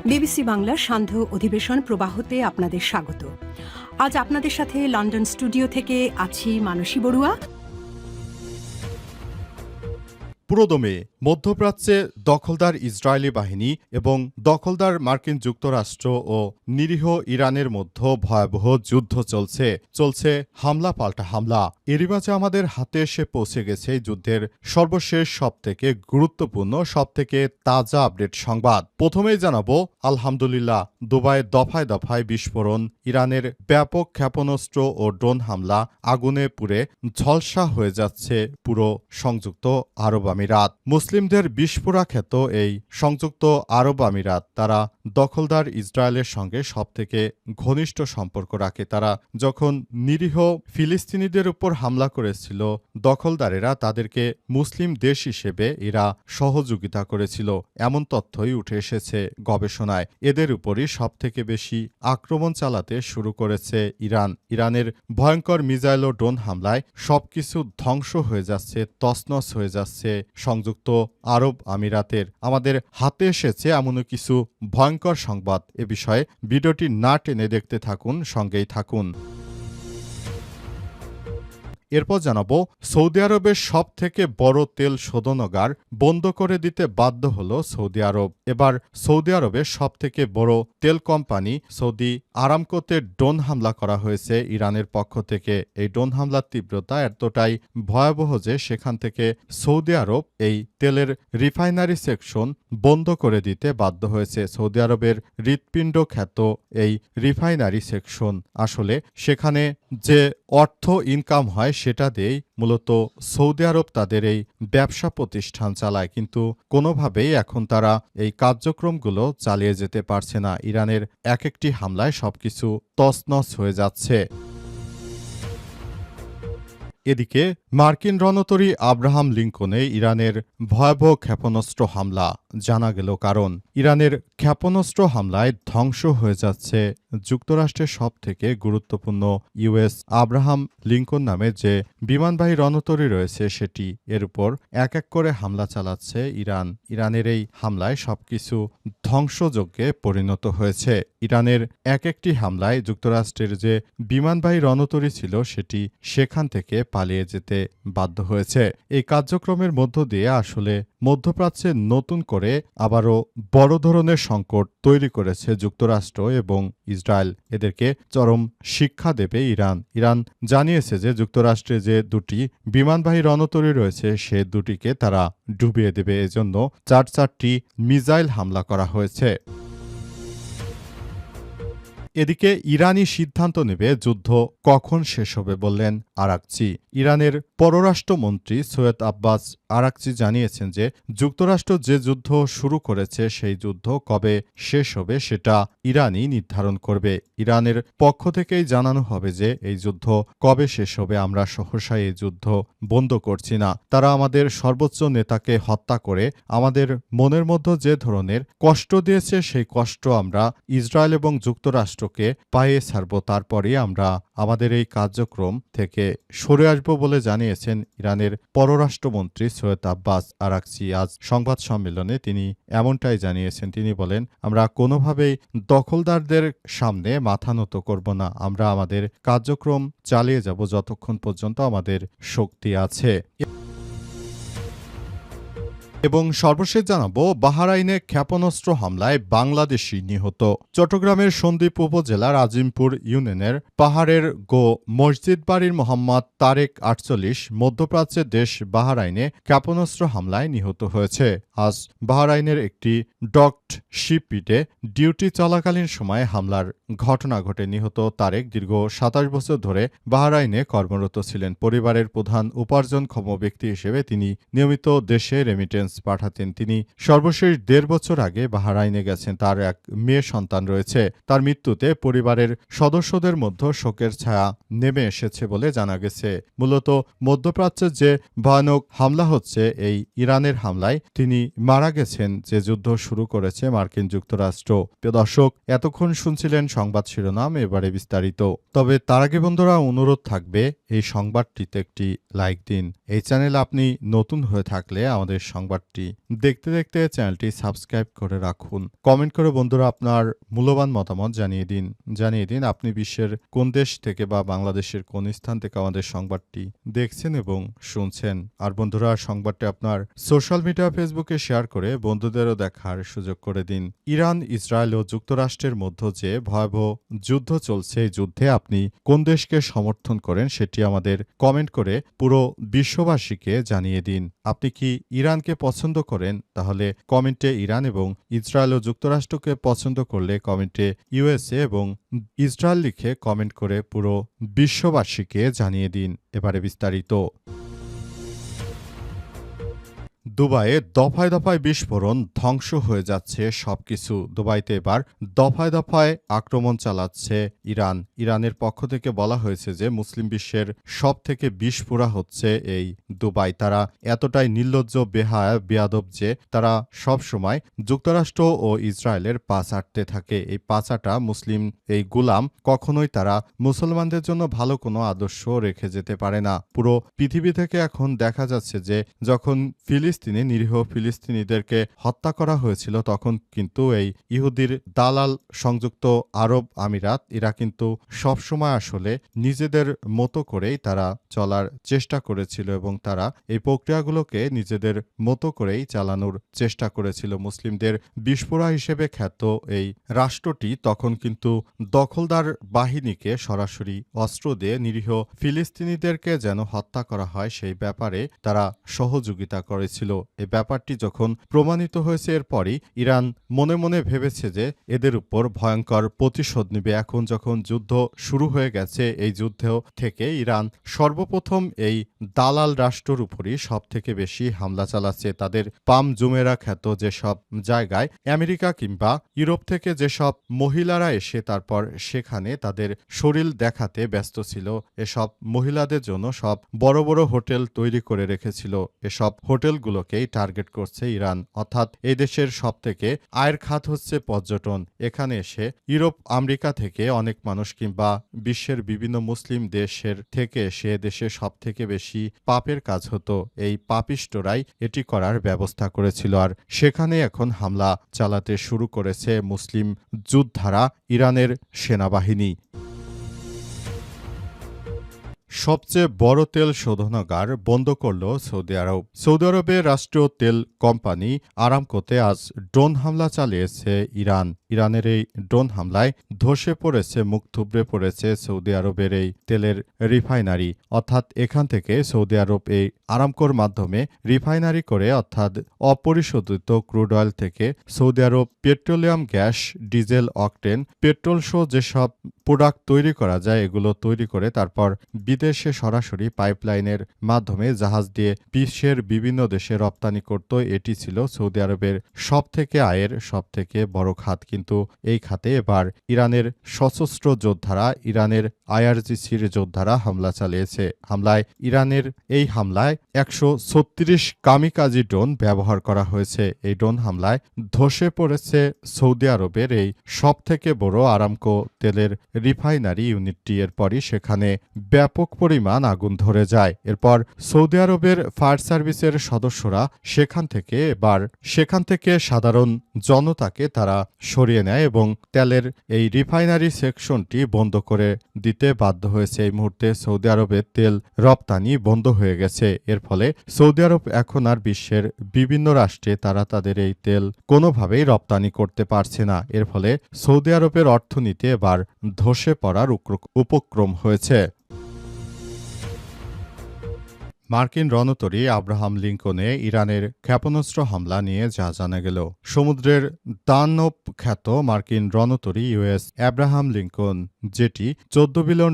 BBC বাংলার সান্ধ্য অধিবেশন প্রবাহতে আপনাদের স্বাগত। আজ আপনাদের সাথে লন্ডন স্টুডিও থেকে আছি মানসী বড়ুয়া। পুরোদমে মধ্যপ্রাচ্যে দখলদার ইসরায়েলি বাহিনী এবং দখলদার মার্কিন যুক্তরাষ্ট্র ও নিরীহ ইরানের মধ্যে ভয়াবহ যুদ্ধ চলছে হামলা পাল্টা হামলা। এরই মাঝে আমাদের হাতে এসে পৌঁছে গেছে এই যুদ্ধের সর্বশেষ সবথেকে গুরুত্বপূর্ণ সবথেকে তাজা আপডেট সংবাদ। প্রথমেই জানাবো আলহামদুলিল্লাহ, দুবাইয়ে দফায় দফায় বিস্ফোরণ, ইরানের ব্যাপক ক্ষেপণাস্ত্র ও ড্রোন হামলা, আগুনে পুড়ে ঝলসা হয়ে যাচ্ছে পুরো সংযুক্ত আরব আমিরাত। মুসলিমদের বিস্ফোরা খ্যাত এই সংযুক্ত আরব আমিরাত তারা দখলদার ইসরায়েলের সঙ্গে সবথেকে ঘনিষ্ঠ সম্পর্ক রাখে। তারা যখন নিরীহ ফিলিস্তিনিদের উপর হামলা করেছিল, দখলদারেরা তাদেরকে মুসলিম দেশ হিসেবে এরা সহযোগিতা করেছিল, এমন তথ্যই উঠে এসেছে গবেষণায়। এদের উপরই সবথেকে বেশি আক্রমণ চালাতে শুরু করেছে ইরানের ভয়ঙ্কর মিসাইল ও ড্রোন হামলায় সবকিছু ধ্বংস হয়ে যাচ্ছে, তছনছ হয়ে যাচ্ছে সংযুক্ত আরব আমিরাতের। আমাদের হাতে এসেছে এমন কিছু ভয়ঙ্কর সংবাদ। এ বিষয়ে ভিডিওটি না টেনে দেখতে থাকুন, সঙ্গেই থাকুন। এরপর জানাবো সৌদি আরবের সবথেকে বড় তেল শোধনাগার বন্ধ করে দিতে বাধ্য হল সৌদি আরব। এবার সৌদি আরবের সবথেকে বড় তেল কোম্পানি সৌদি আরামকোতে ড্রোন হামলা করা হয়েছে ইরানের পক্ষ থেকে। এই ড্রোন হামলার তীব্রতা এতটাই ভয়াবহ যে সেখান থেকে সৌদি আরব এই তেলের রিফাইনারি সেকশন বন্ধ করে দিতে বাধ্য হয়েছে। সৌদি আরবের হৃৎপিণ্ড খ্যাত এই রিফাইনারি সেকশন, আসলে সেখানে যে অর্থ ইনকাম হয় সেটা দিয়েই মূলত সৌদি আরব তাদের এই ব্যবসা প্রতিষ্ঠান চালায়, কিন্তু কোনোভাবেই এখন তারা এই কার্যক্রমগুলো চালিয়ে যেতে পারছে না। ইরানের এক একটি হামলায় সবকিছু তছনছ হয়ে যাচ্ছে। এদিকে মার্কিন রণতরী আব্রাহাম লিঙ্কনে ইরানের ভয়াবহ ক্ষেপণাস্ত্র হামলা, জানা গেল কারণ। ইরানের ক্ষেপণাস্ত্র হামলায় ধ্বংস হয়ে যাচ্ছে যুক্তরাষ্ট্রের সবথেকে গুরুত্বপূর্ণ ইউএস আব্রাহাম লিঙ্কন নামে যে বিমানবাহী রণতরী রয়েছে সেটি। এর উপর এক এক করে হামলা চালাচ্ছে ইরানের এই হামলায় সবকিছু ধ্বংসযজ্ঞে পরিণত হয়েছে। ইরানের এক একটি হামলায় যুক্তরাষ্ট্রের যে বিমানবাহী রণতরী ছিল সেটি সেখান থেকে পালিয়ে যেতে বাধ্য হয়েছে। এই কার্যক্রমের মধ্য দিয়ে আসলে মধ্যপ্রাচ্যে নতুন করে আবারও বড় ধরনের সংকট তৈরি করেছে যুক্তরাষ্ট্র এবং ইসরায়েল। এদেরকে চরম শিক্ষা দেবে ইরান জানিয়েছে যে যুক্তরাষ্ট্রে যে দুটি বিমানবাহী রণতরী রয়েছে সে দুটিকে তারা ডুবিয়ে দেবে। এজন্য চারটি মিসাইল হামলা করা হয়েছে। এদিকে ইরানি সিদ্ধান্ত নেবে যুদ্ধ কখন শেষ হবে বললেন আরাকচি। ইরানের পররাষ্ট্রমন্ত্রী সৈয়দ আব্বাস আরাকচি জানিয়েছেন যে যুক্তরাষ্ট্র যে যুদ্ধ শুরু করেছে সেই যুদ্ধ কবে শেষ হবে সেটা ইরানই নির্ধারণ করবে। ইরানের পক্ষ থেকেই জানানো হবে যে এই যুদ্ধ কবে শেষ হবে। আমরা সহসাই এই যুদ্ধ বন্ধ করছি না। তারা আমাদের সর্বোচ্চ নেতাকে হত্যা করে আমাদের মনের মধ্যে যে ধরনের কষ্ট দিয়েছে সেই কষ্ট আমরা ইসরায়েল এবং যুক্তরাষ্ট্রকে পায়ে ছাড়ব, তারপরে আমরা আমাদের এই কার্যক্রম থেকে সরে আসব বলে জানিয়েছেন ইরানের পররাষ্ট্রমন্ত্রী সৈয়দ আব্বাস আরাকচি। আজ সংবাদ সম্মেলনে তিনি এমনটাই জানিয়েছেন। তিনি বলেন, আমরা কোনোভাবেই দখলদারদের সামনে মাথা নত করব না। আমরা আমাদের কার্যক্রম চালিয়ে যাব যতক্ষণ পর্যন্ত আমাদের শক্তি আছে। এবং সর্বশেষ জানাবো বাহরাইনে ক্ষেপণাস্ত্র হামলায় বাংলাদেশি নিহত। চট্টগ্রামের সন্দ্বীপ উপজেলার আজিমপুর ইউনিয়নের পাহাড়ের গো মসজিদ বাড়ির মোহাম্মদ তারেক ৪৮ মধ্যপ্রাচ্যের দেশ বাহরাইনে ক্ষেপণাস্ত্র হামলায় নিহত হয়েছে। আজ বাহরাইনের একটি ডকড শিপইয়ার্ডে ডিউটি চলাকালীন সময় হামলার ঘটনা ঘটে। নিহত তারেক দীর্ঘ ২৭ বছর ধরে বাহরাইনে কর্মরত ছিলেন। পরিবারের প্রধান উপার্জনক্ষম ব্যক্তি হিসেবে তিনি নিয়মিত দেশে রেমিটেন্স পাঠাতেন। তিনি সর্বশেষ ১.৫ বছর আগে বাহরাইনে গেছেন। তার এক মেয়ে সন্তান রয়েছে। তার মৃত্যুতে পরিবারের সদস্যদের মধ্যে শোকের ছায়া নেমে এসেছে বলে জানা গেছে। মূলত মধ্যপ্রাচ্যের যে ভয়ানক হামলা হচ্ছে এই ইরানের হামলায় তিনি মারা গেছেন, যে যুদ্ধ শুরু করেছে মার্কিন যুক্তরাষ্ট্র। প্রিয় দর্শক, এতক্ষণ শুনছিলেন সংবাদ শিরোনাম, এবারে বিস্তারিত। তবে তার আগে বন্ধুরা অনুরোধ থাকবে এই সংবাদটিতে একটি লাইক দিন। এই চ্যানেল আপনি নতুন হয়ে থাকলে আমাদের সংবাদ সংবাদটি দেখতে দেখতে চ্যানেলটি সাবস্ক্রাইব করে রাখুন। কমেন্ট করে বন্ধুরা আপনার মূল্যবান মতামত জানিয়ে দিন আপনি বিশ্বের কোন দেশ থেকে বা বাংলাদেশের কোন স্থান থেকে আমাদের সংবাদটি দেখছেন এবং শুনছেন। আর বন্ধুরা সংবাদটি আপনার সোশ্যাল মিডিয়া ফেসবুকে শেয়ার করে বন্ধুদেরও দেখার সুযোগ করে দিন। ইরান, ইসরায়েল ও যুক্তরাষ্ট্রের মধ্যে যে ভয়াবহ যুদ্ধ চলছে, এই যুদ্ধে আপনি কোন দেশকে সমর্থন করেন সেটি আমাদের কমেন্ট করে পুরো বিশ্ববাসীকে জানিয়ে দিন। আপনি কি ইরানকে পছন্দ করেন? তাহলে কমেন্টে ইরান এবং ইসরায়েল ও যুক্তরাষ্ট্রকে পছন্দ করলে কমেন্টে ইউএসএ এবং ইসরায়েল লিখে কমেন্ট করে পুরো বিশ্ববাসীকে জানিয়ে দিন। এবারে বিস্তারিত। দুবাইয়ে দফায় দফায় বিস্ফোরণ, ধ্বংস হয়ে যাচ্ছে সবকিছু। দুবাইতে এবার দফায় দফায় আক্রমণ চালাচ্ছে ইরান। ইরানের পক্ষ থেকে বলা হয়েছে যে মুসলিম বিশ্বের সব থেকে বিস্ফোরা হচ্ছে এই দুবাই। তারা এতটাই নির্লজ্জ, বেহায়া, বেয়াদব যে তারা সব সময় যুক্তরাষ্ট্র ও ইসরায়েলের পা চাটতে থাকে। এই পা চাটা মুসলিম এই গুলাম কখনোই তারা মুসলমানদের জন্য ভালো কোনো আদর্শ রেখে যেতে পারে না। পুরো পৃথিবী থেকে এখন দেখা যাচ্ছে যে যখন নিরীহ ফিলিস্তিনিদেরকে হত্যা করা হয়েছিল তখন কিন্তু এই ইহুদির দালাল সংযুক্ত আরব আমিরাত এরা কিন্তু সবসময় আসলে নিজেদের মতো করেই তারা চলার চেষ্টা করেছিল এবং তারা এই প্রক্রিয়াগুলোকে নিজেদের মতো করেই চালানোর চেষ্টা করেছিল। মুসলিমদের বিস্ফোরা হিসেবে খ্যাত এই রাষ্ট্রটি তখন কিন্তু দখলদার বাহিনীকে সরাসরি অস্ত্র দিয়ে নিরীহ ফিলিস্তিনিদেরকে যেন হত্যা করা হয় সেই ব্যাপারে তারা সহযোগিতা করেছিল। এই ব্যাপারটি যখন প্রমাণিত হয়েছে এরপরই ইরান মনে মনে ভেবেছে যে এদের উপর ভয়ঙ্কর প্রতিশোধ নেবে। এখন যখন যুদ্ধ শুরু হয়ে গেছে, এই যুদ্ধ থেকে ইরান সর্বপ্রথম এই দালাল রাষ্ট্রের উপরই সব থেকে বেশি হামলা চালাচ্ছে। তাদের পাম জুমেরা খ্যাত যেসব জায়গায় আমেরিকা কিংবা ইউরোপ থেকে যেসব মহিলারা এসে তারপর সেখানে তাদের শরীর দেখাতে ব্যস্ত ছিল, এসব মহিলাদের জন্য সব বড় বড় হোটেল তৈরি করে রেখেছিল। এসব হোটেলগুলোকেই টার্গেট করছে ইরান। অর্থাৎ এই দেশের সবথেকে আয়ের খাত হচ্ছে পর্যটন। এখানে এসে ইউরোপ, আমেরিকা থেকে অনেক মানুষ কিংবা বিশ্বের বিভিন্ন মুসলিম দেশের থেকে এসে দেশে সব থেকে বেশি পাপের কাজ হতো। এই পাপিষ্টরাই এটি করার ব্যবস্থা করেছিল। আর সেখানে এখন হামলা চালাতে শুরু করেছে মুসলিম যোদ্ধারা, ইরানের সেনাবাহিনী। সবচেয়ে বড় তেল শোধনাগার বন্ধ করল সৌদি আরব। সৌদি আরবের রাষ্ট্রীয় তেল কোম্পানি আরামকোতে আজ ড্রোন হামলা চালিয়েছে ইরান। ইরানের এই ড্রোন হামলায় ধসে পড়েছে, মুখ থুবড়ে পড়েছে সৌদি আরবের এই তেলের রিফাইনারি। অর্থাৎ এখান থেকে সৌদি আরব এই আরামকোর মাধ্যমে রিফাইনারি করে অর্থাৎ অপরিশোধিত ক্রুড অয়েল থেকে সৌদি আরব petroleum gas, diesel, octane, petrol সহ যেসব প্রোডাক্ট তৈরি করা যায় এগুলো তৈরি করে তারপর বিদেশে সরাসরি পাইপলাইনের মাধ্যমে জাহাজ দিয়ে বিশ্বের বিভিন্ন দেশে রপ্তানি করত। এটি ছিল সৌদি আরবের সবথেকে আয়ের সবথেকে বড় খাত। কিন্তু এই খাতে এবার ইরানের সশস্ত্র যোদ্ধারা, ইরানের আইআরজিসির যোদ্ধারা হামলা চালিয়েছে। ইরানের এই হামলায় 136 কামিকাজি ড্রোন ব্যবহার করা হয়েছে। এই ড্রোন হামলায় ধসে পড়েছে সৌদি আরবের এই সবথেকে বড় আরামকো তেলের রিফাইনারি ইউনিটটি। এরপরই সেখানে ব্যাপক পরিমাণ আগুন ধরে যায়। এরপর সৌদি আরবের ফায়ার সার্ভিসের সদস্যরা সেখান থেকে সাধারণ জনতাকে তারা সরিয়ে নেয় এবং তেলের এই রিফাইনারি সেকশনটি বন্ধ করে দিতে বাধ্য হয়েছে। এই মুহূর্তে সৌদি আরবের তেল রপ্তানি বন্ধ হয়ে গেছে। এর ফলে সৌদি আরব এখন আর বিশ্বের বিভিন্ন রাষ্ট্রে তারা তাদের এই তেল কোনোভাবেই রপ্তানি করতে পারছে না। এর ফলে সৌদি আরবের অর্থনীতি এবার ধসে পড়ার উপক্রম হয়েছে। মার্কিন রণতরী আব্রাহাম লিঙ্কনে ইরানের ক্ষেপণাস্ত্র হামলা নিয়ে যা জানা গেল। সমুদ্রের দানব খ্যাত মার্কিন রণতরী ইউএস আব্রাহাম লিঙ্কন, যেটি $14 বিলিয়ন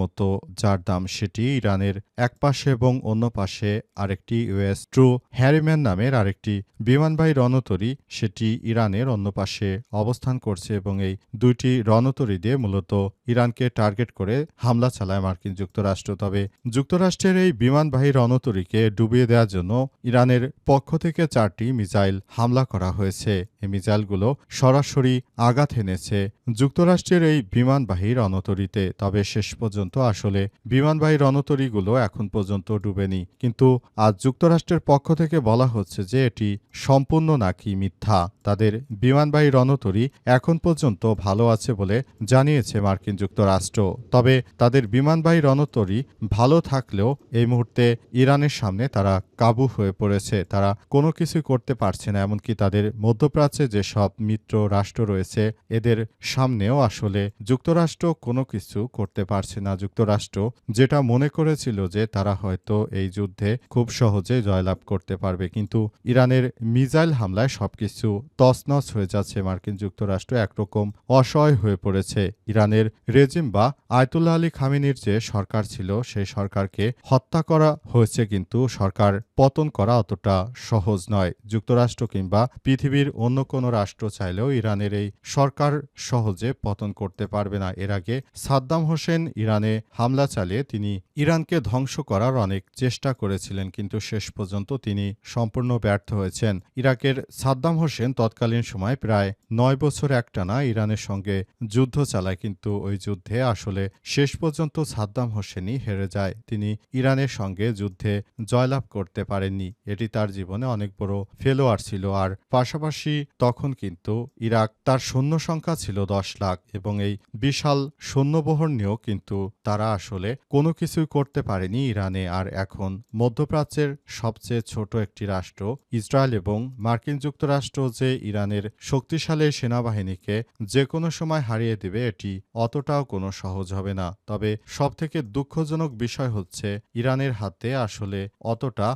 মতো যার দাম, সেটি ইরানের এক পাশে এবং অন্য পাশে আরেকটি ইউএস ট্রু হ্যারিম্যান নামের আরেকটি বিমানবাহী রণতরী, সেটি ইরানের অন্য পাশে অবস্থান করছে এবং এই দুইটি রণতরী দিয়ে মূলত ইরানকে টার্গেট করে হামলা চালায় মার্কিন যুক্তরাষ্ট্র। তবে যুক্তরাষ্ট্রের এই বিমানবাহী রণতরীকে ডুবিয়ে দেওয়ার জন্য ইরানের পক্ষ থেকে 4টি মিসাইল হামলা করা হয়েছে। এই মিসাইলগুলো সরাসরি আঘাত এনেছে যুক্তরাষ্ট্রের এই বিমানবাহী রণতরীতে। তবে শেষ পর্যন্ত আসলে বিমানবাহী রণতরীগুলো এখন পর্যন্ত ডুবেনি। কিন্তু আজ যুক্তরাষ্ট্রের পক্ষ থেকে বলা হচ্ছে যে এটি সম্পূর্ণ নাকি মিথ্যা। তাদের বিমানবাহী রণতরী এখন পর্যন্ত ভালো আছে বলে জানিয়েছে মার্কিন যুক্তরাষ্ট্র। তবে তাদের বিমানবাহী রণতরী ভালো থাকলেও এই মুহূর্তে ইরানের সামনে তারা কাবু হয়ে পড়েছে। তারা কোনো কিছু করতে পারছে না। এমনকি তাদের মধ্যপ্রাচ্যে যেসব মিত্র রাষ্ট্র রয়েছে এদের সামনেও আসলে যুক্তরাষ্ট্র কোনো কিছু করতে পারছে না। যুক্তরাষ্ট্র যেটা মনে করেছিল যে তারা হয়তো এই যুদ্ধে খুব সহজে জয়লাভ করতে পারবে, কিন্তু ইরানের মিসাইল হামলায় সবকিছু তছনছ হয়ে যাচ্ছে। মার্কিন যুক্তরাষ্ট্র একরকম অসহায় হয়ে পড়েছে। ইরানের রেজিম বা আয়তুল্লাহ আলী খামেনির যে সরকার ছিল সেই সরকারকে হত্যা করা হয়েছে, কিন্তু সরকার পতন করা অতটা সহজ নয়। যুক্তরাষ্ট্র কিংবা পৃথিবীর অন্য কোনো রাষ্ট্র চাইলেও ইরানের এই সরকার সহজে পতন করতে পারবে না। এর আগে সাদ্দাম হোসেন ইরানে হামলা চালিয়ে তিনি ইরানকে ধ্বংস করার অনেক চেষ্টা করেছিলেন, কিন্তু শেষ পর্যন্ত তিনি সম্পূর্ণ ব্যর্থ হয়েছেন। ইরাকের সাদ্দাম হোসেন তৎকালীন সময় প্রায় 9 বছর একটানা ইরানের সঙ্গে যুদ্ধ চালায়, কিন্তু ওই যুদ্ধে আসলে শেষ পর্যন্ত সাদ্দাম হোসেনই হেরে যায়। তিনি ইরানের সঙ্গে যুদ্ধে জয়লাভ করতে পারেননি। এটি তার জীবনে অনেক বড় ফেলোয়ার ছিল। আর পাশাপাশি তখন কিন্তু ইরাক তার সৈন্য সংখ্যা ছিল 10 লাখ এবং এই বিশাল সৈন্যবহর নিয়েও কিন্তু তারা আসলে কোনো কিছুই করতে পারেনি ইরানে। আর এখন মধ্যপ্রাচ্যের সবচেয়ে ছোট একটি রাষ্ট্র ইসরায়েল এবং মার্কিন যুক্তরাষ্ট্র যে ইরানের শক্তিশালী সেনাবাহিনীকে যে কোনো সময় হারিয়ে দেবে, এটি অতটাও কোনো সহজ হবে না। তবে সবথেকে দুঃখজনক বিষয় হচ্ছে ইরানের হাতে আসলে অতটা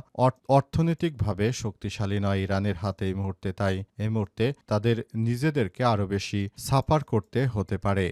অর্থনৈতিকভাবে শক্তিশালী নয় ইরানের হাতে এই মুহূর্তে। তাই এই মুহূর্তে তাদের নিজেদেরকে আরও বেশি সাফার করতে হতে পারে।